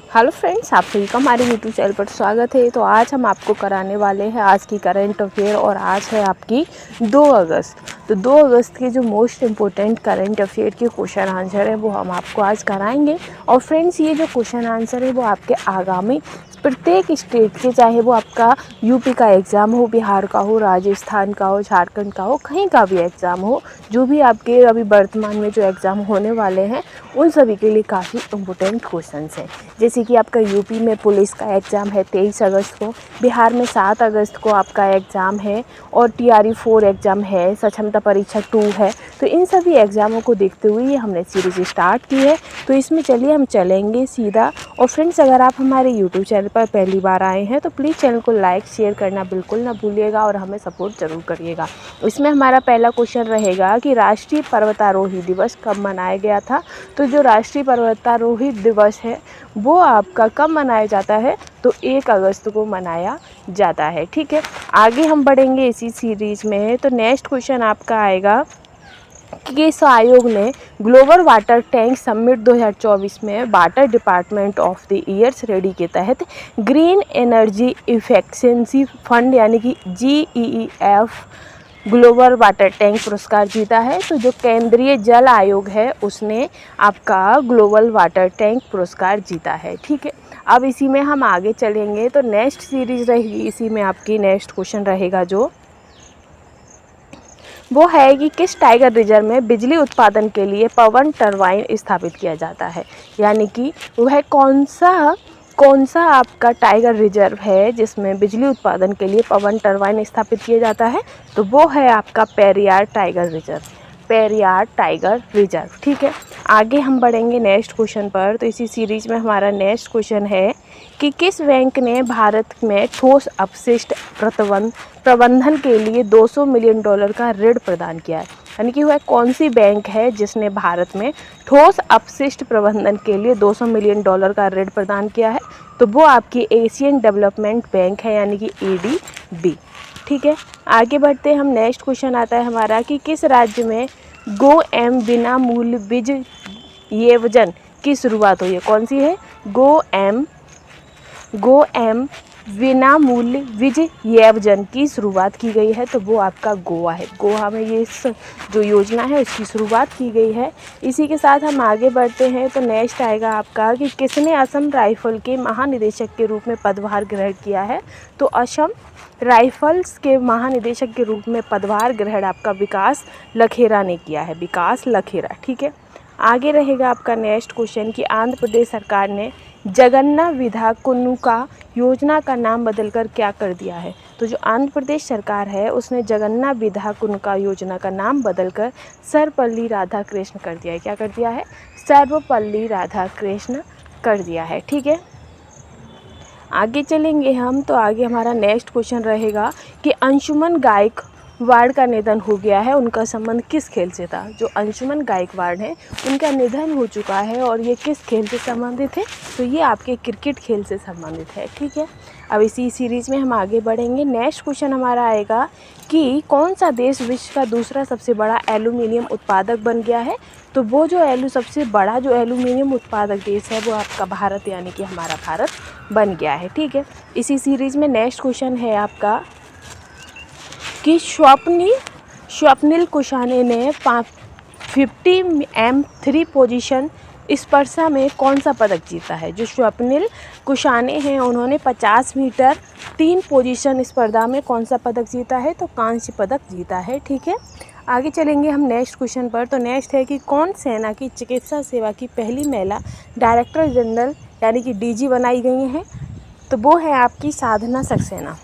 Hello friends, आप सभी का हमारे यूट्यूब चैनल पर स्वागत है। तो आज हम आपको कराने वाले हैं आज की करंट अफेयर और आज है आपकी 2 अगस्त। तो 2 अगस्त के जो मोस्ट इम्पोर्टेंट करंट अफेयर के क्वेश्चन आंसर है वो हम आपको आज कराएंगे। और फ्रेंड्स, ये जो क्वेश्चन आंसर है वो आपके आगामी प्रत्येक स्टेट के, चाहे वो आपका यूपी का एग्ज़ाम हो, बिहार का हो, राजस्थान का हो, झारखंड का हो, कहीं का भी एग्ज़ाम हो, जो भी आपके अभी वर्तमान में जो एग्ज़ाम होने वाले हैं उन सभी के लिए काफ़ी इम्पोर्टेंट क्वेश्चंस हैं। जैसे कि आपका यूपी में पुलिस का एग्ज़ाम है 23 अगस्त को, बिहार में 7 अगस्त को आपका एग्ज़ाम है और TRE 4 एग्ज़ाम है, सक्षमता परीक्षा 2 है। तो इन सभी एग्ज़ामों को देखते हुए ये हमने सीरीज़ स्टार्ट की है। तो इसमें चलिए हम चलेंगे सीधा। और फ्रेंड्स, अगर आप हमारे यूट्यूब चैनल पर पहली बार आए हैं तो प्लीज़ चैनल को लाइक शेयर करना बिल्कुल ना भूलिएगा और हमें सपोर्ट ज़रूर करिएगा। इसमें हमारा पहला क्वेश्चन रहेगा कि राष्ट्रीय पर्वतारोही दिवस कब मनाया गया था। तो जो राष्ट्रीय पर्वतारोही दिवस है वो आपका कब मनाया जाता है, तो 1 अगस्त को मनाया जाता है। ठीक है, आगे हम बढ़ेंगे इसी सीरीज़ में। तो नेक्स्ट क्वेश्चन आपका आएगा कि किस आयोग ने ग्लोबल वाटर टैंक समिट 2024 में water department of the years ready के तहत ग्रीन एनर्जी इफिशिएंसी फंड यानी कि GEEF ग्लोबल वाटर टैंक पुरस्कार जीता है। तो जो केंद्रीय जल आयोग है उसने आपका ग्लोबल वाटर टैंक पुरस्कार जीता है। ठीक है, अब इसी में हम आगे चलेंगे। तो नेक्स्ट सीरीज रहेगी, इसी में आपकी नेक्स्ट क्वेश्चन रहेगा जो वो है कि किस टाइगर रिजर्व में बिजली उत्पादन के लिए पवन टरबाइन स्थापित किया जाता है। यानी कि वह कौन सा आपका टाइगर रिजर्व है जिसमें बिजली उत्पादन के लिए पवन टरबाइन स्थापित किया जाता है। तो वो है आपका Periyar tiger reserve, Periyar tiger reserve. ठीक है, आगे हम बढ़ेंगे नेक्स्ट क्वेश्चन पर। तो इसी सीरीज में हमारा नेक्स्ट क्वेश्चन है कि किस बैंक ने भारत में ठोस अपशिष्ट प्रबंधन के लिए $200 मिलियन का ऋण प्रदान किया है। यानी कि वह कौन सी बैंक है जिसने भारत में ठोस अपशिष्ट प्रबंधन के लिए $200 मिलियन का ऋण प्रदान किया है। तो वो आपकी एशियन डेवलपमेंट बैंक है यानी कि ADB। ठीक है, आगे बढ़ते हैं हम। नेक्स्ट क्वेश्चन आता है हमारा कि किस राज्य में GoM बिना मूल्य बीज योजना की शुरुआत हुई है। कौन सी है? GoM बिना मूल्य बीज योजना की शुरुआत की गई है। तो वो आपका गोवा है। गोवा में ये जो योजना है उसकी शुरुआत की गई है। इसी के साथ हम आगे बढ़ते हैं। तो नेक्स्ट आएगा आपका कि किसने असम राइफल के महानिदेशक के रूप में पदभार ग्रहण किया है। तो असम राइफल्स के महानिदेशक के रूप में पदभार ग्रहण आपका विकास लखेरा ने किया है, विकास लखेरा। ठीक है, आगे रहेगा आपका नेक्स्ट क्वेश्चन कि आंध्र प्रदेश सरकार ने जगन्ना विधा कुनुका योजना का नाम बदलकर क्या कर दिया है। तो जो आंध्र प्रदेश सरकार है उसने जगन्ना विधा कुनुका योजना का नाम बदलकर सर्वपल्ली राधाकृष्ण कर दिया है। क्या कर दिया है? सर्वपल्ली राधाकृष्ण कर दिया है। ठीक है, आगे चलेंगे हम। तो आगे हमारा नेक्स्ट क्वेश्चन रहेगा कि अंशुमन गायकवाड़ का निधन हो गया है, उनका संबंध किस खेल से था। जो अंशुमन गायकवाड़ है उनका निधन हो चुका है और ये किस खेल से संबंधित है। तो ये आपके क्रिकेट खेल से संबंधित है। ठीक है, अब इसी सीरीज़ में हम आगे बढ़ेंगे। नेक्स्ट क्वेश्चन हमारा आएगा कि कौन सा देश विश्व का दूसरा सबसे बड़ा एल्यूमिनियम उत्पादक बन गया है। तो वो जो सबसे बड़ा जो एल्यूमिनियम उत्पादक देश है वो आपका भारत यानी कि हमारा भारत बन गया है। ठीक है, इसी सीरीज़ में नेक्स्ट क्वेश्चन है आपका कि स्वप्निल कुशाने ने 50m3 पोजीशन स्पर्धा में कौन सा पदक जीता है। जो स्वप्निल कुशाने हैं उन्होंने 50 मीटर 3 पोजीशन स्पर्धा में कौन सा पदक जीता है। तो कांस्य पदक जीता है। ठीक है, आगे चलेंगे हम नेक्स्ट क्वेश्चन पर। तो नेक्स्ट है कि कौन सेना की चिकित्सा सेवा की पहली महिला डायरेक्टर जनरल यानी कि DG बनाई गई हैं। तो वो है आपकी साधना सक्सेना।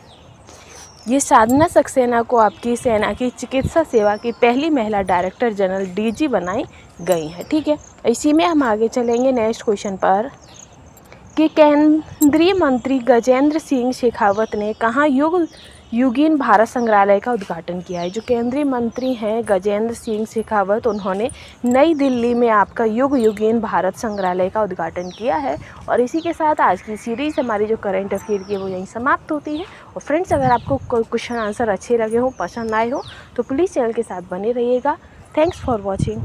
ये साधना सक्सेना को आपकी सेना की चिकित्सा सेवा की पहली महिला डायरेक्टर जनरल DG बनाई गई है। ठीक है, इसी में हम आगे चलेंगे नेक्स्ट क्वेश्चन पर कि केंद्रीय मंत्री गजेंद्र सिंह शेखावत ने कहाँ युगीन भारत संग्रहालय का उद्घाटन किया है। जो केंद्रीय मंत्री हैं गजेंद्र सिंह शेखावत, उन्होंने नई दिल्ली में आपका युगीन भारत संग्रहालय का उद्घाटन किया है। और इसी के साथ आज की सीरीज़ हमारी जो करंट अफेयर की है वो यहीं समाप्त होती है। और फ्रेंड्स, अगर आपको कोई क्वेश्चन आंसर अच्छे लगे हो, पसंद आए हो, तो प्लीज़ चैनल के साथ बने रहिएगा। Thanks for watching.